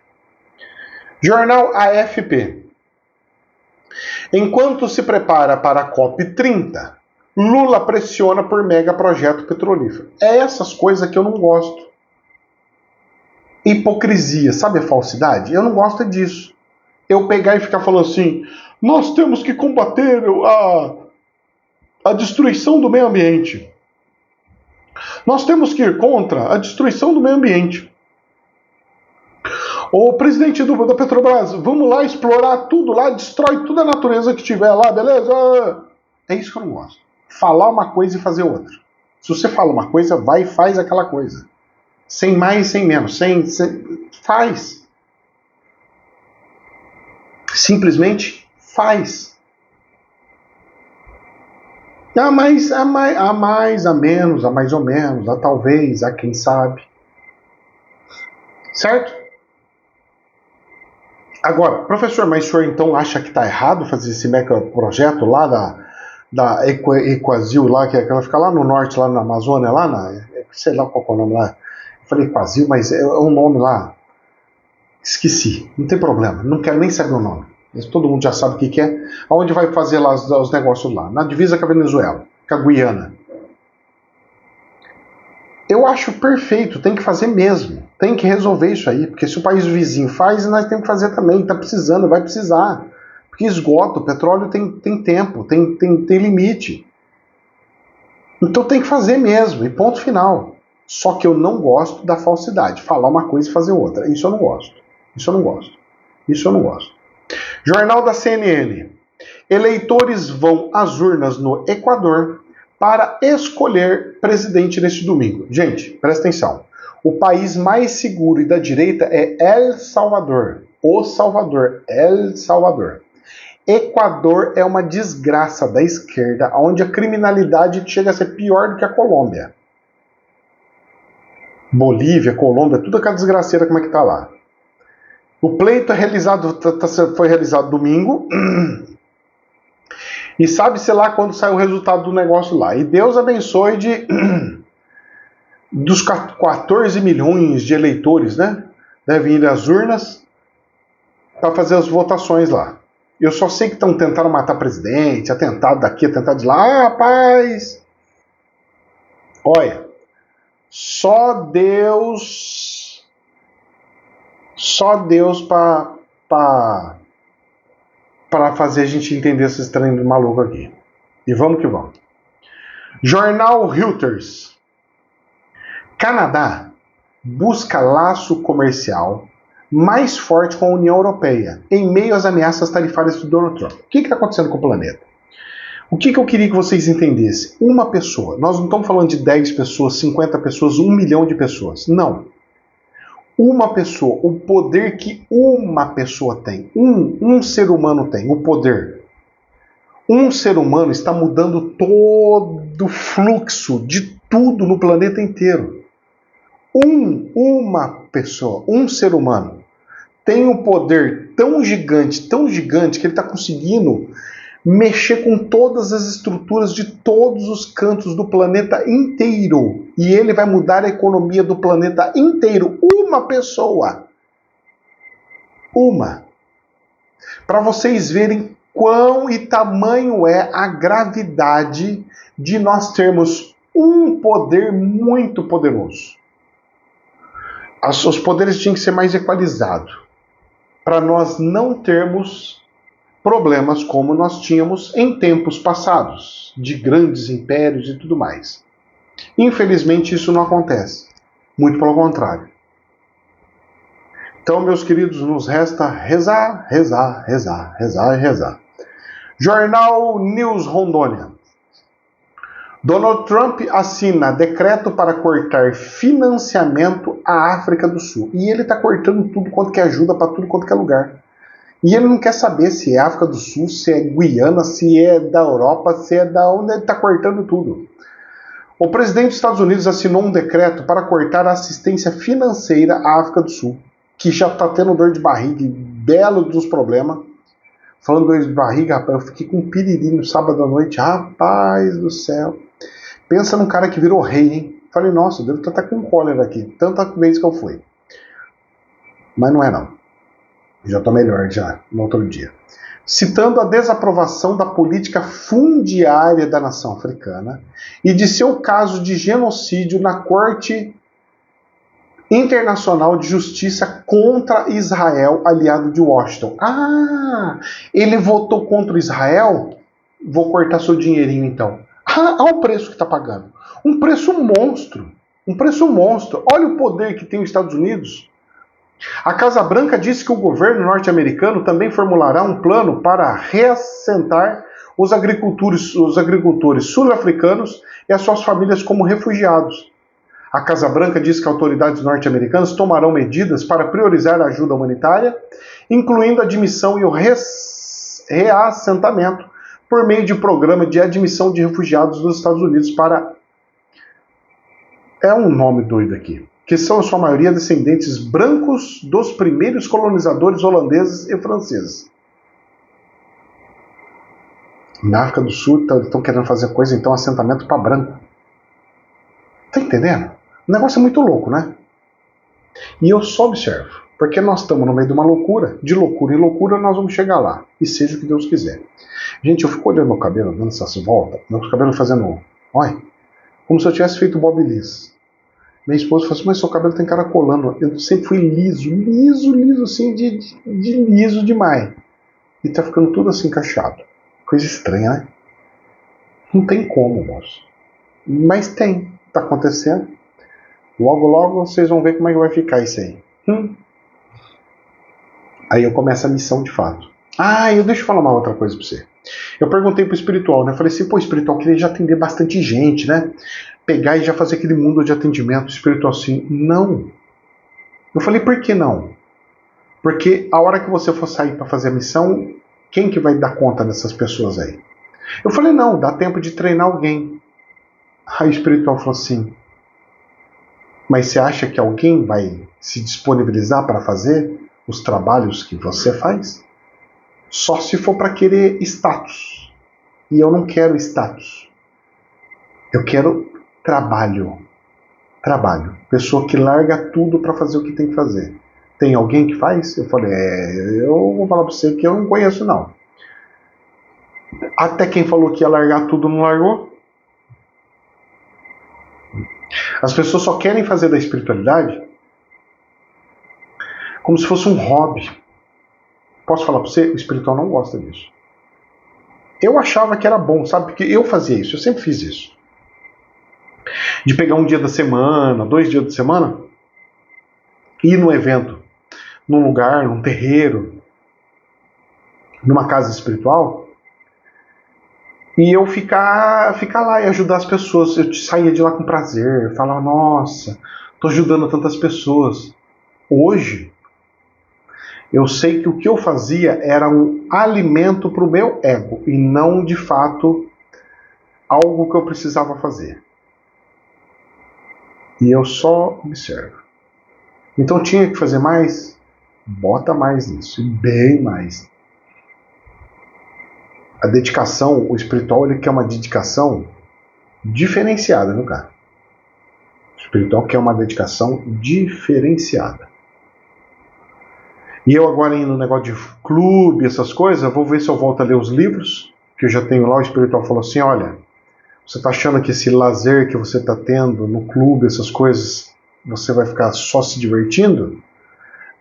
Jornal AFP. Enquanto se prepara para a COP30, Lula pressiona por mega projeto petrolífero. É essas coisas que eu não gosto. Hipocrisia, sabe a falsidade? Eu não gosto disso. Eu pegar e ficar falando assim, nós temos que combater a destruição do meio ambiente. Nós temos que ir contra a destruição do meio ambiente. O presidente da Petrobras, vamos lá explorar tudo lá, destrói toda a natureza que tiver lá, beleza? É isso que eu não gosto. Falar uma coisa e fazer outra. Se você fala uma coisa, vai e faz aquela coisa. Sem mais, sem menos. Faz. Simplesmente faz. A mais, a menos, a mais ou menos, a talvez, a quem sabe. Certo? Agora, professor, mas o senhor então acha que está errado fazer esse mega projeto lá da Equazil, lá, que ela fica lá no norte, lá na Amazônia, sei lá qual é o nome lá. Eu falei Equazil, mas é um nome lá. Esqueci, não tem problema, não quero nem saber o nome. Todo mundo já sabe o que é. Aonde vai fazer lá os negócios lá? Na divisa com a Venezuela, com a Guiana. Eu acho perfeito, tem que fazer mesmo. Tem que resolver isso aí, porque se o país vizinho faz, nós temos que fazer também. Está precisando, vai precisar. Porque esgota, o petróleo tem tempo, tem limite. Então tem que fazer mesmo, e ponto final. Só que eu não gosto da falsidade. Falar uma coisa e fazer outra. Isso eu não gosto. Isso eu não gosto. Isso eu não gosto. Jornal da CNN. Eleitores vão às urnas no Equador para escolher presidente neste domingo. Gente, presta atenção. O país mais seguro e da direita é El Salvador. O Salvador. El Salvador. Equador é uma desgraça da esquerda, onde a criminalidade chega a ser pior do que a Colômbia. Bolívia, Colômbia, tudo aquela desgraceira como é que tá lá. O pleito foi realizado domingo. E sabe-se lá quando sai o resultado do negócio lá. E Deus abençoe de dos 14 milhões de eleitores, né? Devem ir às urnas para fazer as votações lá. Eu só sei que estão tentando matar presidente, atentado daqui, atentado de lá. Ah, rapaz! Olha, só Deus para fazer a gente entender esses treinos malucos aqui. E vamos que vamos. Jornal Reuters. Canadá busca laço comercial mais forte com a União Europeia em meio às ameaças tarifárias do Donald Trump. O que está acontecendo com o planeta? O que eu queria que vocês entendessem? Uma pessoa. Nós não estamos falando de 10 pessoas, 50 pessoas, 1 milhão de pessoas. Não. Uma pessoa. O poder que uma pessoa tem. Um ser humano tem. O poder. Um ser humano está mudando todo o fluxo de tudo no planeta inteiro. Uma pessoa, um ser humano, tem um poder tão gigante que ele está conseguindo mexer com todas as estruturas de todos os cantos do planeta inteiro. E ele vai mudar a economia do planeta inteiro. Uma pessoa. Uma. Para vocês verem quão e tamanho é a gravidade de nós termos um poder muito poderoso. Os poderes tinham que ser mais equalizados, para nós não termos problemas como nós tínhamos em tempos passados, de grandes impérios e tudo mais. Infelizmente isso não acontece, muito pelo contrário. Então, meus queridos, nos resta rezar, rezar, rezar, rezar e rezar. Jornal News Rondônia. Donald Trump assina decreto para cortar financiamento à África do Sul. E ele está cortando tudo quanto que ajuda para tudo quanto que é lugar. E ele não quer saber se é África do Sul, se é Guiana, se é da Europa, se é da onde. Ele está cortando tudo. O presidente dos Estados Unidos assinou um decreto para cortar a assistência financeira à África do Sul, que já está tendo dor de barriga e belo dos problemas. Falando dor de barriga, rapaz, eu fiquei com um piriri no sábado à noite. Rapaz do céu. Pensa num cara que virou rei, hein? Falei, nossa, eu devo estar com cólera aqui. Tanta vez que eu fui. Mas não é não. Já estou melhor já, no outro dia. Citando a desaprovação da política fundiária da nação africana e de seu caso de genocídio na Corte Internacional de Justiça contra Israel, aliado de Washington. Ah, ele votou contra Israel? Vou cortar seu dinheirinho então. Olha o preço que está pagando. Um preço monstro. Um preço monstro. Olha o poder que tem os Estados Unidos. A Casa Branca disse que o governo norte-americano também formulará um plano para reassentar os agricultores sul-africanos e as suas famílias como refugiados. A Casa Branca diz que autoridades norte-americanas tomarão medidas para priorizar a ajuda humanitária, incluindo a admissão e o reassentamento por meio de programa de admissão de refugiados dos Estados Unidos para... É um nome doido aqui. Que são, em sua maioria, descendentes brancos dos primeiros colonizadores holandeses e franceses. Na África do Sul estão querendo fazer coisa, então, assentamento para branco. Tá entendendo? O negócio é muito louco, né? E eu só observo, porque nós estamos no meio de uma loucura, de loucura em loucura nós vamos chegar lá, e seja o que Deus quiser. Gente, eu fico olhando meu cabelo, dando essas voltas, meu cabelo fazendo, olha, como se eu tivesse feito Bob Liss. Minha esposa falou assim, mas seu cabelo tem caracolando. Eu sempre fui liso, assim, de liso demais. E tá ficando tudo assim encaixado. Coisa estranha, né? Não tem como, moço. Mas tem, tá acontecendo. Logo, logo vocês vão ver como é que vai ficar isso aí. Aí eu começo a missão de fato. Deixa eu falar uma outra coisa pra você. Eu perguntei pro espiritual, né? Eu falei assim, espiritual, queria já atender bastante gente, né? Pegar e já fazer aquele mundo de atendimento espiritual assim. Não. Eu falei, por que não? Porque a hora que você for sair para fazer a missão, quem que vai dar conta dessas pessoas aí? Eu falei, não, dá tempo de treinar alguém. Aí o espiritual falou assim, mas você acha que alguém vai se disponibilizar para fazer os trabalhos que você faz? Só se for para querer status. E eu não quero status. Eu quero trabalho. Trabalho. Pessoa que larga tudo para fazer o que tem que fazer. Tem alguém que faz? Eu falei, eu vou falar para você que eu não conheço não. Até quem falou que ia largar tudo não largou. As pessoas só querem fazer da espiritualidade como se fosse um hobby. Posso falar para você? O espiritual não gosta disso. Eu achava que era bom, sabe? Porque eu fazia isso, eu sempre fiz isso. De pegar um dia da semana, 2 dias da semana, ir num evento, num lugar, num terreiro, numa casa espiritual, e eu ficar lá e ajudar as pessoas. Eu saía de lá com prazer, falava, nossa, estou ajudando tantas pessoas. Hoje, eu sei que o que eu fazia era um alimento para o meu ego, e não, de fato, algo que eu precisava fazer. E eu só observo. Então tinha que fazer mais? Bota mais nisso, e bem mais. A dedicação, o espiritual, ele quer uma dedicação diferenciada, no cara. O espiritual quer uma dedicação diferenciada. E eu agora indo no negócio de clube, essas coisas, vou ver se eu volto a ler os livros, que eu já tenho lá. O espiritual falou assim, olha, você está achando que esse lazer que você está tendo no clube, essas coisas, você vai ficar só se divertindo?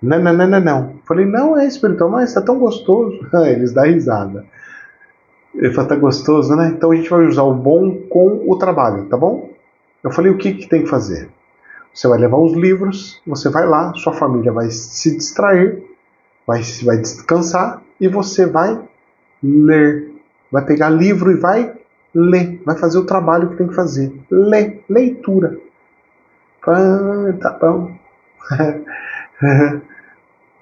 Não. Falei, não é espiritual, mas está tão gostoso. Eles dão risada. Ele falou, tá gostoso, né? Então a gente vai usar o bom com o trabalho, tá bom? Eu falei, o que tem que fazer? Você vai levar os livros, você vai lá, sua família vai se distrair, vai descansar e você vai ler. Vai pegar livro e vai ler. Vai fazer o trabalho que tem que fazer. Leitura. Tá bom.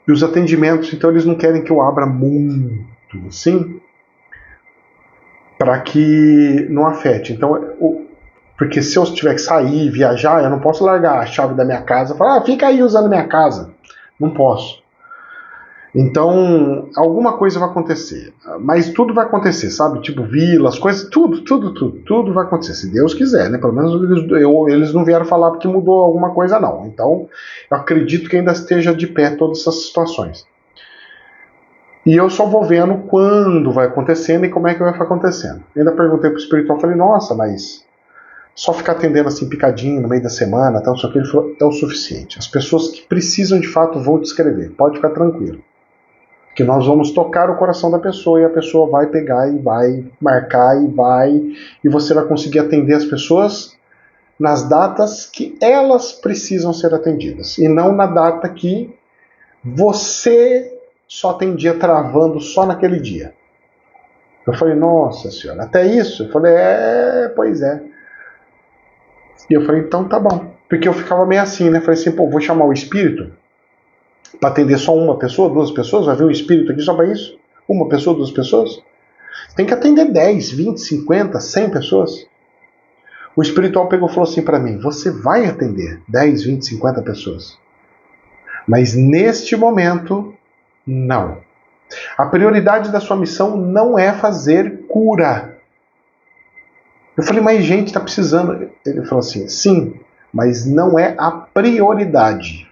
E os atendimentos, então eles não querem que eu abra muito, assim, para que não afete. Então, porque se eu tiver que sair, viajar, eu não posso largar a chave da minha casa e falar, fica aí usando minha casa. Não posso. Então, alguma coisa vai acontecer. Mas tudo vai acontecer, sabe? Tipo, vilas, coisas, tudo vai acontecer, se Deus quiser, né? Pelo menos eles não vieram falar porque mudou alguma coisa, não. Então, eu acredito que ainda esteja de pé todas essas situações. E eu só vou vendo quando vai acontecendo e como é que vai acontecendo. Eu ainda perguntei pro espiritual, falei, nossa, mas só ficar atendendo assim picadinho no meio da semana, tal, só que ele falou, é o suficiente. As pessoas que precisam de fato vão te escrever, pode ficar tranquilo. Que nós vamos tocar o coração da pessoa e a pessoa vai pegar e vai marcar e você vai conseguir atender as pessoas nas datas que elas precisam ser atendidas e não na data que você só tem dia travando só naquele dia. Eu falei, nossa senhora, até isso? Eu falei, pois é. E eu falei, então tá bom. Porque eu ficava meio assim, né? Falei assim, pô, vou chamar o espírito para atender só uma pessoa, 2 pessoas? Vai vir um espírito aqui só para isso? Uma pessoa, 2 pessoas? Tem que atender 10, 20, 50, 100 pessoas. O espiritual pegou e falou assim para mim, você vai atender 10, 20, 50 pessoas. Mas neste momento, não. A prioridade da sua missão não é fazer cura. Eu falei, mas gente, está precisando. Ele falou assim, sim, mas não é a prioridade.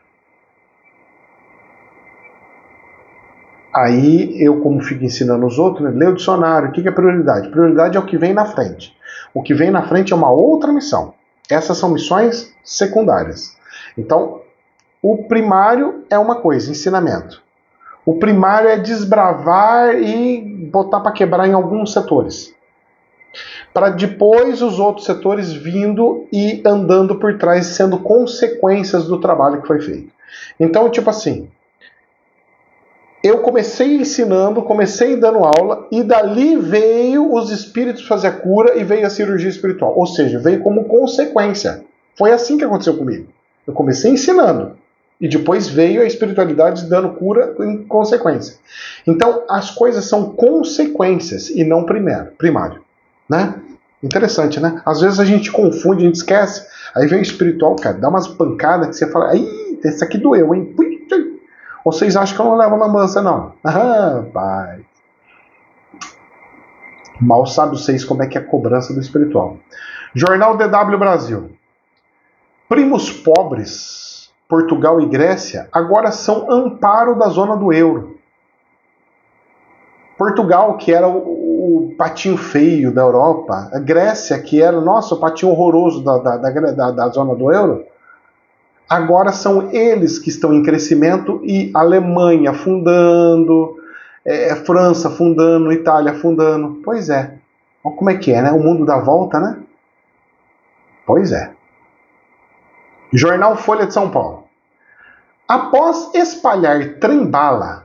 Aí eu, como fico ensinando os outros, né, leio o dicionário, o que é prioridade? Prioridade é o que vem na frente. O que vem na frente é uma outra missão. Essas são missões secundárias. Então, o primário é uma coisa, ensinamento. O primário é desbravar e botar para quebrar em alguns setores. Para depois os outros setores vindo e andando por trás, sendo consequências do trabalho que foi feito. Então, tipo assim, eu comecei ensinando, comecei dando aula, e dali veio os espíritos fazer a cura e veio a cirurgia espiritual. Ou seja, veio como consequência. Foi assim que aconteceu comigo. Eu comecei ensinando, e depois veio a espiritualidade dando cura em consequência. Então, as coisas são consequências e não primário. Né? Interessante, né? Às vezes a gente confunde, a gente esquece. Aí vem o espiritual, cara, dá umas pancadas que você fala, ai, esse aqui doeu, hein? Ou vocês acham que eu não levo lambança, não? Ah, pai. Mal sabe vocês como é que é a cobrança do espiritual. Jornal DW Brasil. primos pobres, Portugal e Grécia, agora são amparo da zona do euro. Portugal, que era o patinho feio da Europa, a Grécia, que era, nossa, o patinho horroroso da zona do euro, agora são eles que estão em crescimento e Alemanha afundando, França afundando, Itália afundando. Pois é. Olha como é que é, né? O mundo dá volta, né? Pois é. Jornal Folha de São Paulo. Após espalhar trem-bala,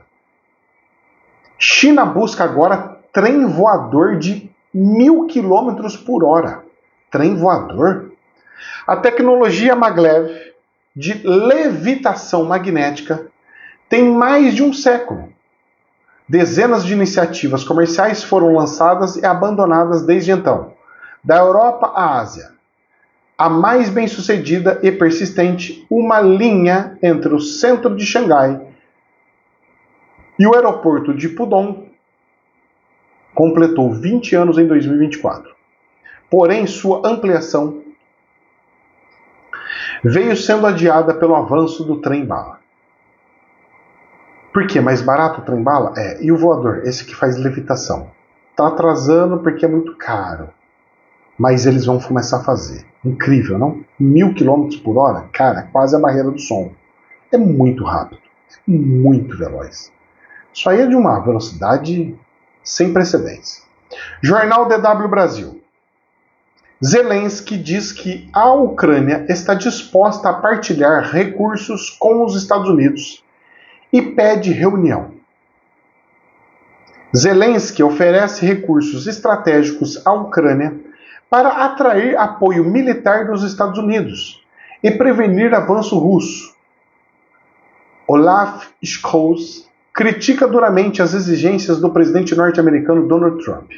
China busca agora trem voador de 1.000 km por hora. Trem voador? A tecnologia maglev de levitação magnética tem mais de um século. Dezenas de iniciativas comerciais foram lançadas e abandonadas desde então, da Europa à Ásia. A mais bem-sucedida e persistente, uma linha entre o centro de Xangai e o aeroporto de Pudong, completou 20 anos em 2024. Porém, sua ampliação veio sendo adiada pelo avanço do trem-bala. Por que? Mais barato o trem-bala? E o voador? Esse que faz levitação. Está atrasando porque é muito caro. Mas eles vão começar a fazer. Incrível, não? 1.000 km por hora? Cara, quase a barreira do som. É muito rápido. É muito veloz. Isso aí é de uma velocidade sem precedentes. Jornal DW Brasil. Zelensky diz que a Ucrânia está disposta a partilhar recursos com os Estados Unidos e pede reunião. Zelensky oferece recursos estratégicos à Ucrânia para atrair apoio militar dos Estados Unidos e prevenir avanço russo. Olaf Scholz critica duramente as exigências do presidente norte-americano Donald Trump.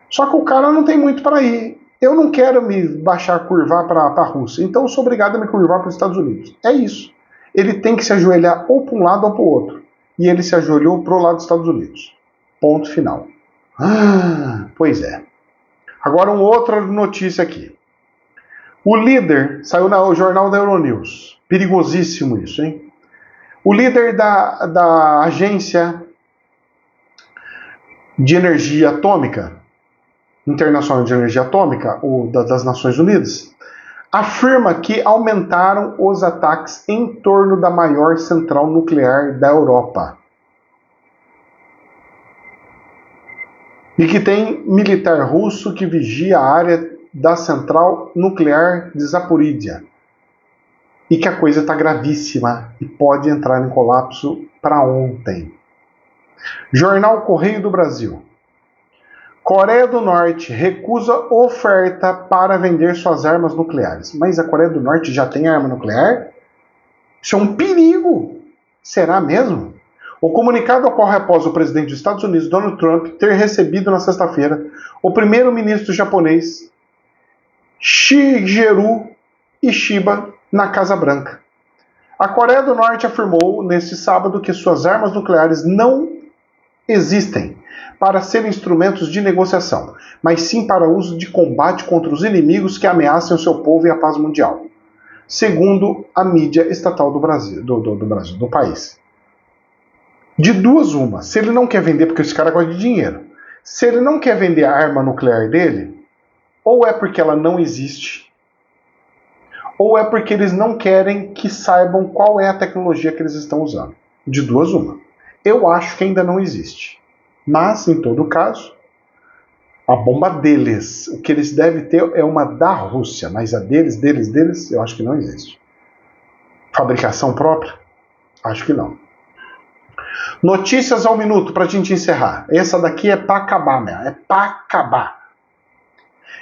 Só que o cara não tem muito para ir. Eu não quero me curvar para a Rússia, então eu sou obrigado a me curvar para os Estados Unidos. É isso. Ele tem que se ajoelhar ou para um lado ou para o outro. E ele se ajoelhou para o lado dos Estados Unidos. Ponto final. Pois é. Agora uma outra notícia aqui. O líder, saiu no jornal da Euronews. Perigosíssimo isso, hein? O líder da Agência de Energia Atômica, Internacional de Energia Atômica, das Nações Unidas, afirma que aumentaram os ataques em torno da maior central nuclear da Europa. E que tem militar russo que vigia a área da central nuclear de Zaporizhia. E que a coisa está gravíssima e pode entrar em colapso para ontem. Jornal Correio do Brasil. Coreia do Norte recusa oferta para vender suas armas nucleares. Mas a Coreia do Norte já tem arma nuclear? Isso é um perigo. Será mesmo? O comunicado ocorre após o presidente dos Estados Unidos, Donald Trump, ter recebido na sexta-feira o primeiro-ministro japonês Shigeru Ishiba na Casa Branca. A Coreia do Norte afirmou neste sábado que suas armas nucleares não existem para serem instrumentos de negociação, mas sim para uso de combate contra os inimigos que ameaçam o seu povo e a paz mundial, segundo a mídia estatal do Brasil, do país. De duas uma, se ele não quer vender porque esse cara gosta de dinheiro, se ele não quer vender a arma nuclear dele, ou é porque ela não existe, ou é porque eles não querem que saibam qual é a tecnologia que eles estão usando. De duas uma. Eu acho que ainda não existe. Mas, em todo caso, a bomba deles, o que eles devem ter é uma da Rússia, mas a deles, eu acho que não existe. Fabricação própria? Acho que não. Notícias ao minuto para a gente encerrar. Essa daqui é para acabar, meu. É para acabar.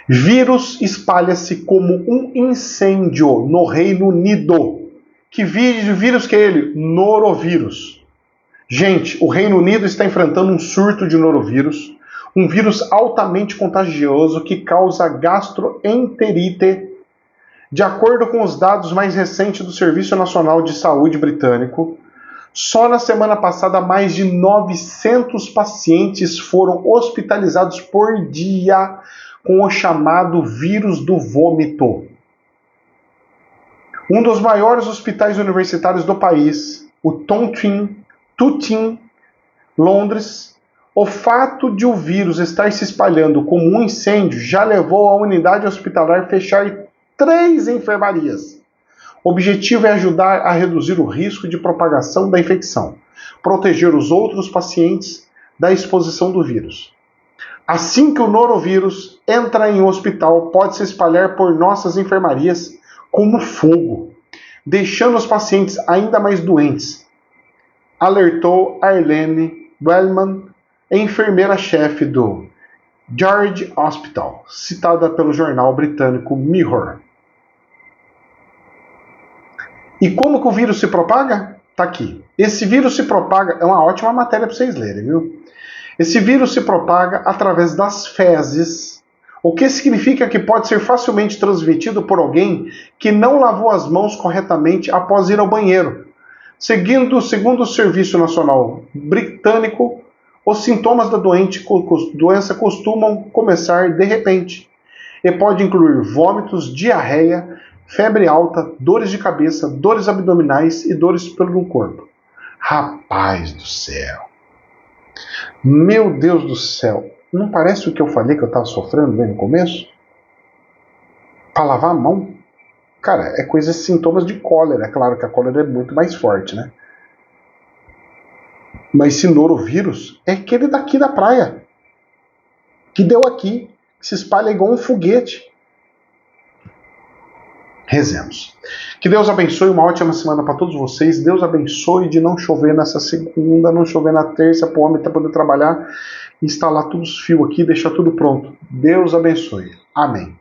Vírus espalha-se como um incêndio no Reino Unido. Que vírus que é ele? Norovírus. Gente, o Reino Unido está enfrentando um surto de norovírus, um vírus altamente contagioso que causa gastroenterite. De acordo com os dados mais recentes do Serviço Nacional de Saúde britânico, só na semana passada mais de 900 pacientes foram hospitalizados por dia com o chamado vírus do vômito. Um dos maiores hospitais universitários do país, o Tutin, Londres, o fato de o vírus estar se espalhando como um incêndio já levou a unidade hospitalar a fechar 3 enfermarias. O objetivo é ajudar a reduzir o risco de propagação da infecção, proteger os outros pacientes da exposição do vírus. Assim que o norovírus entra em um hospital, pode se espalhar por nossas enfermarias como fogo, deixando os pacientes ainda mais doentes, alertou Arlene Wellman, enfermeira-chefe do George Hospital, citada pelo jornal britânico Mirror. E como que o vírus se propaga? Tá aqui. Esse vírus se propaga, é uma ótima matéria para vocês lerem, viu? Esse vírus se propaga através das fezes, o que significa que pode ser facilmente transmitido por alguém que não lavou as mãos corretamente após ir ao banheiro. Segundo o Serviço Nacional Britânico, os sintomas da doença costumam começar de repente e pode incluir vômitos, diarreia, febre alta, dores de cabeça, dores abdominais e dores pelo corpo. Rapaz do céu! Meu Deus do céu! Não parece o que eu falei que eu estava sofrendo bem no começo? Para lavar a mão? Cara, é coisa de sintomas de cólera. É claro que a cólera é muito mais forte, né? Mas esse norovírus é aquele daqui da praia, que deu aqui, que se espalha igual um foguete. Rezemos. Que Deus abençoe, uma ótima semana para todos vocês. Deus abençoe de não chover nessa segunda, não chover na terça, para o homem poder trabalhar, instalar todos os fios aqui, deixar tudo pronto. Deus abençoe. Amém.